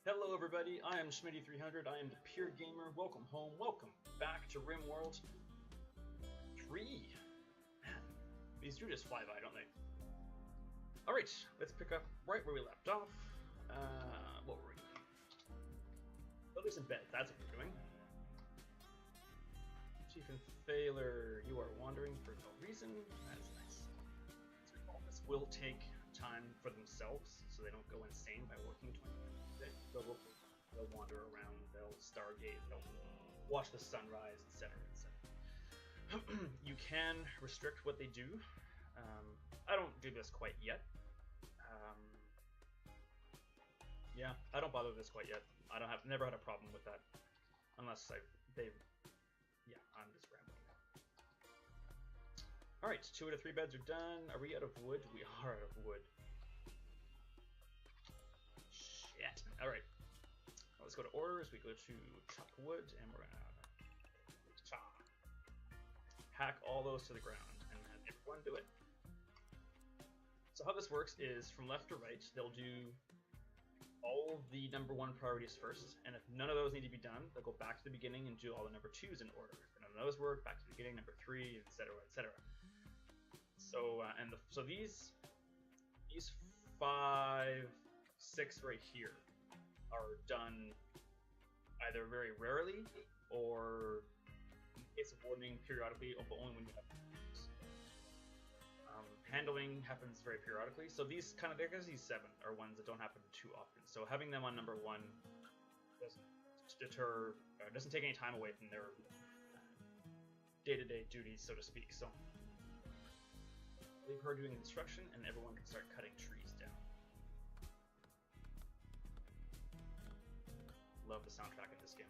Hello everybody, I am Schmitty300, I am the Pure Gamer. Welcome home, welcome back to Rimworld 3. Man, these do just fly by, don't they? Alright, let's pick up right where we left off. What were we doing? Buildings in bed, that's what we're doing. Chief and Thaler, you are wandering for no reason. That's nice. This will take time for themselves, so they don't go insane by working 20 minutes. They'll wander around, they'll stargate, they'll watch the sunrise, etc., etc. You can restrict what they do. I don't do this quite yet. Yeah, I don't bother with this quite yet. Never had a problem with that, unless yeah, I'm just rambling. Alright, 2 out of 3 beds are done. Are we out of wood? We are out of wood. Shit. Alright. Let's go to orders. We go to chop wood, and we're gonna chop. Hack all those to the ground, and have everyone do it. So how this works is, from left to right, they'll do all the #1 priorities first, and if none of those need to be done, they'll go back to the beginning and do all the #2s in order. If none of those work, back to the beginning, #3, etc., etc. So so these 5, 6 right here are done either very rarely or it's a warning periodically, but only when you have handling happens very periodically. So these these 7 are ones that don't happen too often. So having them on #1 doesn't take any time away from their day-to-day duties, so to speak. So leave her doing construction, and everyone can start cutting trees down. Love the soundtrack in this game.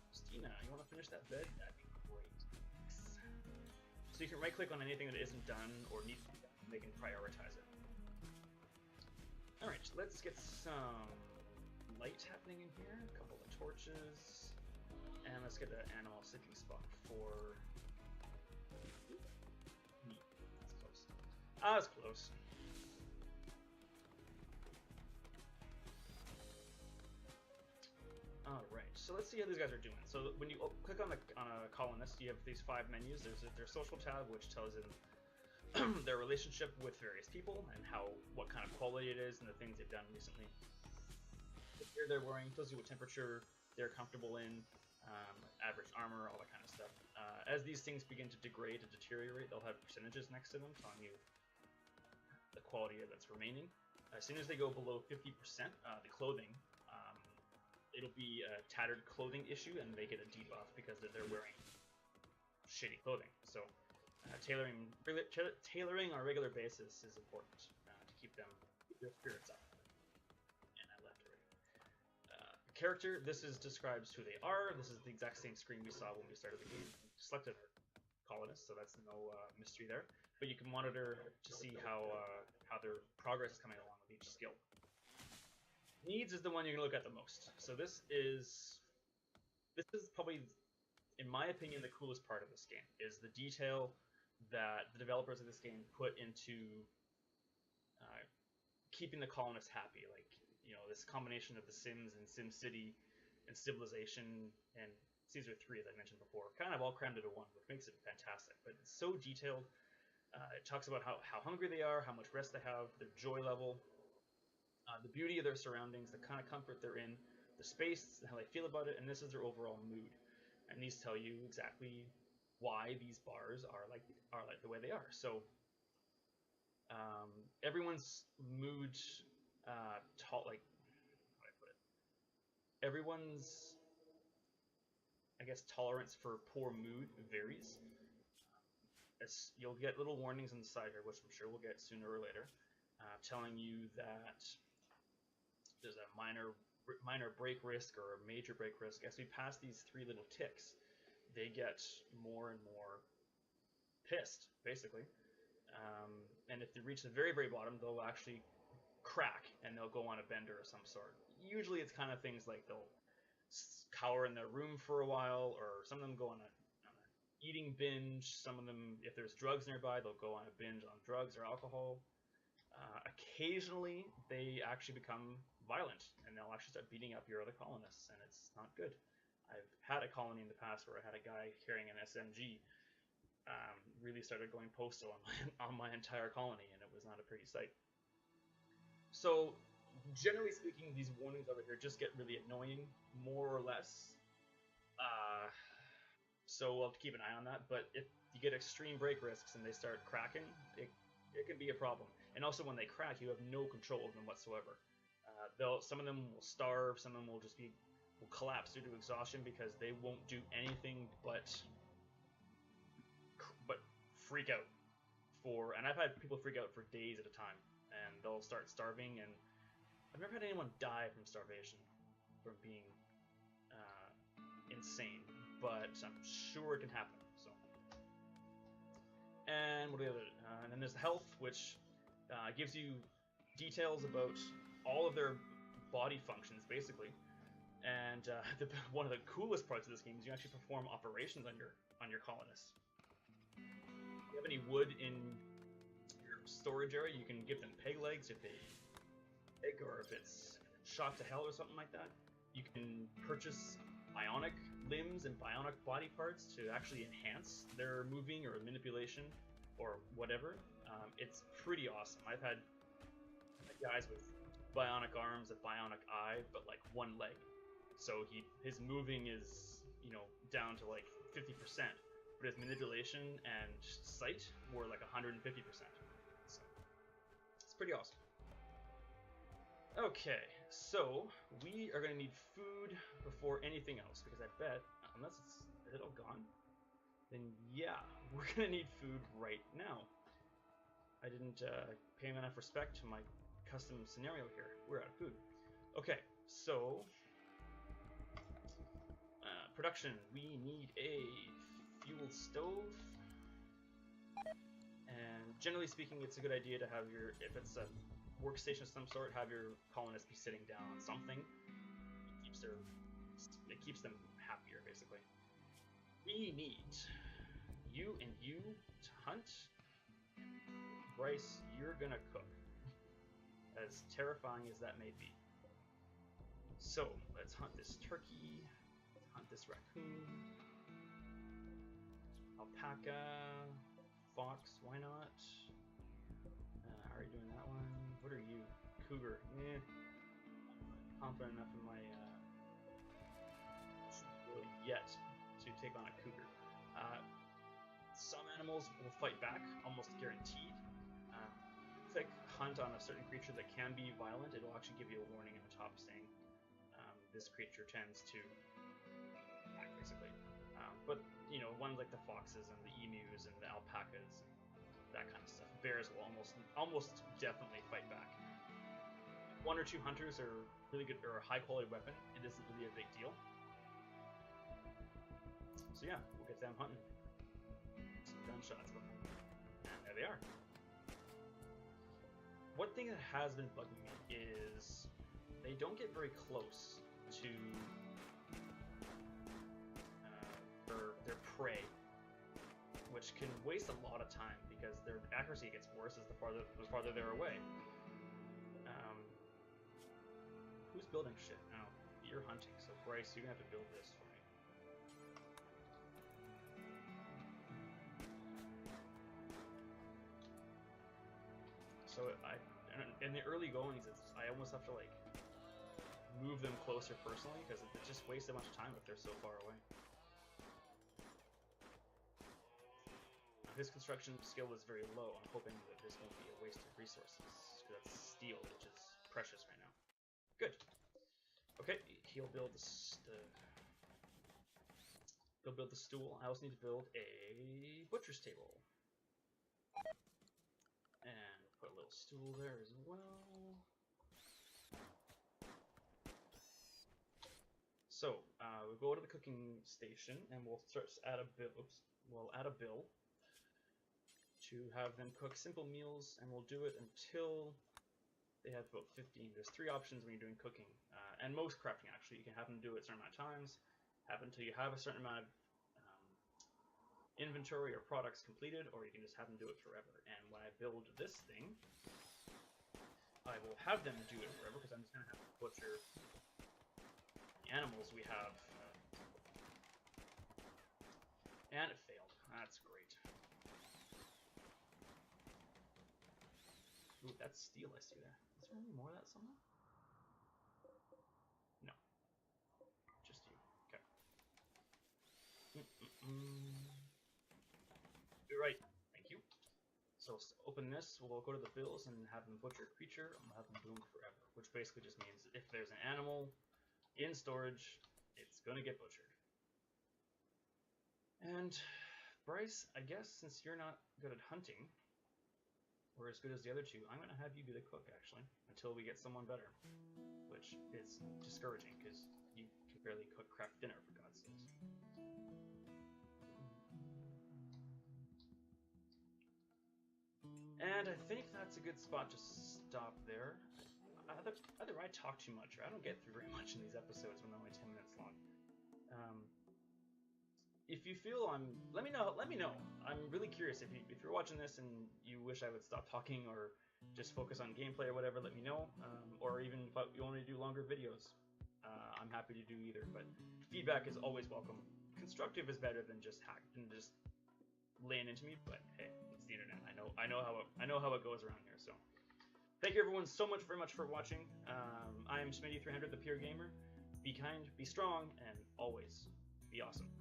Christina, you want to finish that bed? That'd be great. Thanks. So you can right-click on anything that isn't done or needs to be done, and they can prioritize it. Alright, let's get some light happening in here. A couple of torches. And let's get an animal sleeping spot for me. That's close. Ah, that's close. Alright, so let's see how these guys are doing. So when you click on a colonist, you have these 5 menus. There's their social tab, which tells them their relationship with various people and what kind of quality it is and the things they've done recently. The gear they're wearing tells you what temperature they're comfortable in, average armor, all that kind of stuff. As these things begin to degrade and deteriorate, they'll have percentages next to them telling you the quality that's remaining. As soon as they go below 50%, the clothing, it'll be a tattered clothing issue, and they get a debuff because they're wearing shitty clothing. So tailoring on a regular basis is important to keep their spirits up. And I left already. Character, this describes who they are. This is the exact same screen we saw when we started the game. We selected our colonists, so that's no mystery there. But you can monitor to see how their progress is coming along with each skill. Needs is the one you're going to look at the most. So this is probably, in my opinion, the coolest part of this game, is the detail that the developers of this game put into keeping the colonists happy. Like, you know, this combination of The Sims and SimCity and Civilization and Caesar 3, as I mentioned before, kind of all crammed into one, which makes it fantastic. But it's so detailed. It talks about how hungry they are, how much rest they have, their joy level, the beauty of their surroundings, the kind of comfort they're in, the space, how they feel about it, and this is their overall mood. And these tell you exactly why these bars are like the way they are. So everyone's mood, how do I put it? Everyone's, I guess, tolerance for poor mood varies. You'll get little warnings on the side here, which I'm sure we'll get sooner or later, telling you that there's a minor break risk or a major break risk. As we pass these 3 little ticks, they get more and more pissed, basically. And if they reach the very, very bottom, they'll actually crack and they'll go on a bender of some sort. Usually it's kind of things like they'll cower in their room for a while, or some of them go on a eating binge. Some of them, if there's drugs nearby, they'll go on a binge on drugs or alcohol. Occasionally, they actually become violent, and they'll actually start beating up your other colonists, and it's not good. I've had a colony in the past where I had a guy carrying an SMG really started going postal on my entire colony, and it was not a pretty sight. So, generally speaking, these warnings over here just get really annoying, more or less. So we'll have to keep an eye on that. But if you get extreme break risks and they start cracking, it can be a problem. And also, when they crack, you have no control of them whatsoever. Some of them will starve. Some of them will collapse due to exhaustion because they won't do anything but freak out and I've had people freak out for days at a time, and they'll start starving. And I've never had anyone die from starvation, from being insane, but I'm sure it can happen. So, and what are the other? And then there's the health, which gives you details about all of their body functions, basically. And one of the coolest parts of this game is you actually perform operations on your colonists. If you have any wood in your storage area, you can give them peg legs if they egg, or if it's shot to hell or something like that. You can purchase bionic limbs and bionic body parts to actually enhance their moving or manipulation or whatever. It's pretty awesome. I've had guys with bionic arms, a bionic eye, but like one leg. So his moving is, down to like 50%, but his manipulation and sight were like 150%. So it's pretty awesome. Okay, so we are going to need food before anything else, because I bet, unless is it all gone? Then yeah, we're going to need food right now. I didn't pay him enough respect to my custom scenario here. We're out of food. Okay, so production. We need a fuel stove, and generally speaking, it's a good idea to have if it's a workstation of some sort, have your colonists be sitting down on something. It keeps them happier, basically. We need you and you to hunt. Bryce, you're gonna cook. As terrifying as that may be. So, let's hunt this turkey, hunt this raccoon, alpaca, fox, why not? How are you doing that one? What are you? Cougar. Confident enough in my ability yet to take on a cougar. Some animals will fight back, almost guaranteed. If I hunt on a certain creature that can be violent, it'll actually give you a warning in the top saying this creature tends to attack, basically. But ones like the foxes and the emus and the alpacas, that kind of stuff. Bears will almost definitely fight back. One or two hunters are really good, or a high quality weapon. It isn't really a big deal. So yeah, we'll get them hunting. Some gunshots. And there they are. One thing that has been bugging me is they don't get very close to their prey, which can waste a lot of time because their accuracy gets worse as the farther they're away. Who's building shit? Oh, you're hunting, so Bryce, you're gonna have to build this for me. So in the early goings, I almost have to like move them closer personally because it just wastes so much time if they're so far away. His construction skill is very low. I'm hoping that this won't be a waste of resources because that's steel, which is precious right now. Good. Okay, he'll build the stool. I also need to build a butcher's table. And put a little stool there as well. So, we'll go to the cooking station and we'll start to add a bill. We'll add a bill to have them cook simple meals, and we'll do it until they have about 15. There's 3 options when you're doing cooking, and most crafting actually. You can have them do it a certain amount of times, have until you have a certain amount of inventory or products completed, or you can just have them do it forever. And when I build this thing, I will have them do it forever because I'm just going to have to butcher the animals we have. And it failed. That's great. Ooh, that's steel I see there. Is there any more of that somewhere? No. Just you. Okay. You're right. Thank you. So open this, we'll go to the bills and have them butcher a creature, and we'll have them boomed forever. Which basically just means if there's an animal in storage, it's gonna get butchered. And Bryce, I guess since you're not good at hunting, or as good as the other two, I'm gonna have you be the cook actually, until we get someone better. Which is discouraging because you can barely cook craft dinner for God's sakes. And I think that's a good spot to stop there. Either I talk too much, or I don't get through very much in these episodes when they're only 10 minutes long. If you feel let me know. I'm really curious. If you're watching this and you wish I would stop talking or just focus on gameplay or whatever, let me know. Or even if you want me to do longer videos, I'm happy to do either. But feedback is always welcome. Constructive is better than just laying into me. But hey, it's the internet. I know how it goes around here. So thank you everyone so very much for watching. I'm Smitty300, the Pure Gamer. Be kind, be strong, and always be awesome.